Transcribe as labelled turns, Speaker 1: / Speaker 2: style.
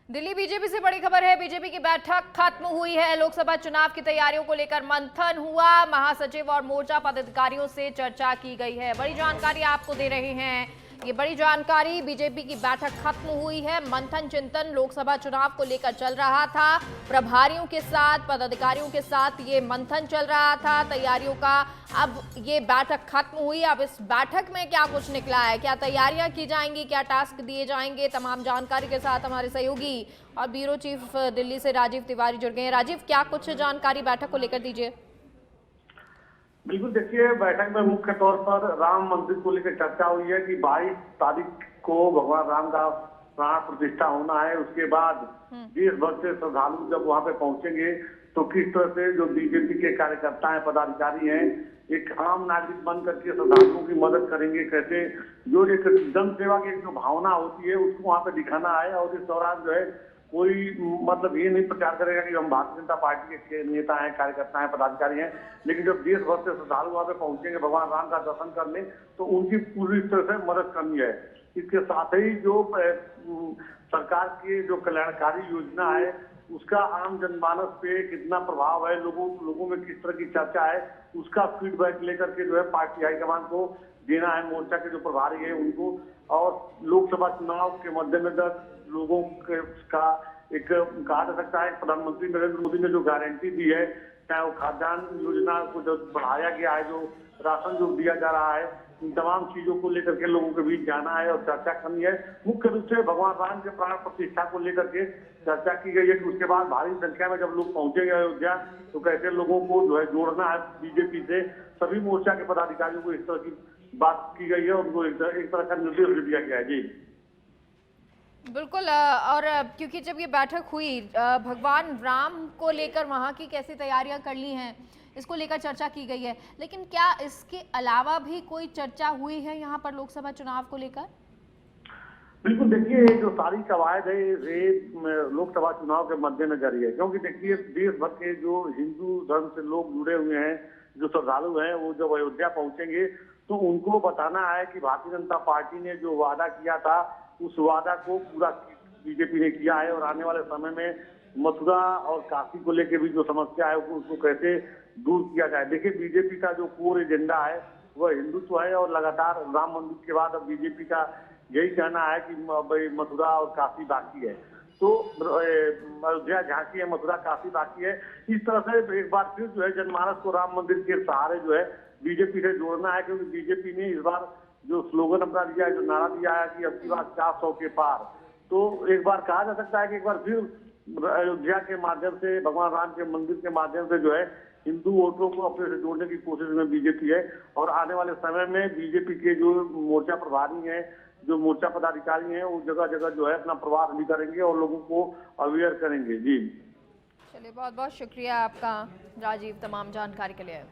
Speaker 1: Delhi BJP से बड़ी खबर है। बीजेपी की बैठक खत्म हुई है। लोकसभा चुनाव की तैयारियों को लेकर मंथन हुआ। महासचिव और मोर्चा पदाधिकारियों से चर्चा की गई है। बड़ी जानकारी आपको दे रहे हैं। ये बड़ी जानकारी, बीजेपी की बैठक खत्म हुई है। मंथन चिंतन लोकसभा चुनाव को लेकर चल रहा था। प्रभारियों के साथ, पदाधिकारियों के साथ ये मंथन चल रहा था तैयारियों का। अब ये बैठक खत्म हुई। अब इस बैठक में क्या कुछ निकला है, क्या तैयारियां की जाएंगी, क्या टास्क दिए जाएंगे, तमाम जानकारी के साथ हमारे सहयोगी और ब्यूरो चीफ दिल्ली से राजीव तिवारी जुड़ गए हैं। राजीव, क्या कुछ जानकारी बैठक को लेकर दीजिए।
Speaker 2: बिल्कुल, देखिए, बैठक में मुख्य तौर पर राम मंदिर को लेकर चर्चा हुई है कि 22 तारीख को भगवान राम का प्राण प्रतिष्ठा होना है। उसके बाद देश भर से श्रद्धालु जब वहां पे पहुंचेंगे तो किस तरह से जो बीजेपी के कार्यकर्ता हैं, पदाधिकारी हैं, एक आम नागरिक बन करके श्रद्धालुओं की मदद करेंगे, कैसे जो एक जन सेवा की जो भावना होती है उसको वहां पे दिखाना है। और इस दौरान जो है कोई मतलब ये नहीं प्रचार करेगा कि हम भारतीय जनता पार्टी के नेता हैं, कार्यकर्ता हैं, पदाधिकारी हैं, लेकिन जब देश भर से श्रद्धालु वहां पे पहुंचेंगे भगवान राम का दर्शन करने तो उनकी पूरी तरह से मदद करनी है। इसके साथ ही जो सरकार की जो कल्याणकारी योजना है उसका आम जनमानस पे कितना प्रभाव है, लोगों में किस तरह की चर्चा है, उसका फीडबैक लेकर के जो है पार्टी हाईकमान को देना है, मोर्चा के जो प्रभारी है उनको। और लोकसभा चुनाव के मद्देनजर लोगों का एक कहा जा सकता है, प्रधानमंत्री नरेंद्र मोदी ने जो गारंटी दी है, चाहे वो खाद्यान्न योजना को जो बढ़ाया गया है, जो राशन जो दिया जा रहा है, इन तमाम चीजों को लेकर के लोगों के बीच जाना है और चर्चा करनी है। मुख्य रूप से भगवान राम के प्राण प्रतिष्ठा को लेकर के चर्चा की गई है कि उसके बाद भारी संख्या में जब लोग पहुंचेंगे अयोध्या तो कैसे लोगों को जो है जोड़ना है बीजेपी से। सभी मोर्चा के पदाधिकारियों को इस तरह की बात की गई है, उनको एक तरह का निर्देश दिया गया है। जी
Speaker 1: बिल्कुल। और क्योंकि जब ये बैठक हुई, भगवान राम को लेकर वहाँ की कैसी तैयारियां कर ली हैं, इसको लेकर चर्चा की गई है, लेकिन क्या इसके अलावा भी कोई चर्चा हुई है यहाँ पर लोकसभा चुनाव को लेकर?
Speaker 2: बिल्कुल, देखिए, जो सारी कवायद है ये लोकसभा चुनाव के मद्देनजर ही है, क्योंकि देखिए देश भर के जो हिंदू धर्म से लोग जुड़े हुए हैं, जो श्रद्धालु हैं, वो जब अयोध्या पहुंचेंगे तो उनको बताना है कि भारतीय जनता पार्टी ने जो वादा किया था उस वादा को पूरा बीजेपी ने किया है। और आने वाले समय में मथुरा और काशी को लेकर भी जो समस्या है उसको कैसे दूर किया जाए। देखिए, बीजेपी का जो कोर एजेंडा है वह हिंदुत्व है और लगातार राम मंदिर के बाद अब बीजेपी का यही कहना है कि भाई मथुरा और काशी बाकी है, तो अयोध्या झांकी है, मथुरा काशी बाकी है। इस तरह से एक बार फिर जो है जनमानस को राम मंदिर के सहारे जो है बीजेपी से जोड़ना है, क्योंकि बीजेपी ने इस बार जो स्लोगन अपना दिया है, जो नारा दिया है कि अब की बार 400 के पार, तो एक बार कहा जा सकता है कि एक बार फिर अयोध्या के माध्यम से, भगवान राम के मंदिर के माध्यम से जो है हिंदू वोटरों को अपने से जोड़ने की कोशिश में बीजेपी है। और आने वाले समय में बीजेपी के जो मोर्चा प्रभारी हैं, जो मोर्चा पदाधिकारी हैं, वो जगह जगह जो है अपना प्रवास भी करेंगे और लोगों को अवेयर करेंगे। जी
Speaker 1: चलिए, बहुत बहुत शुक्रिया आपका राजीव, तमाम जानकारी के लिए।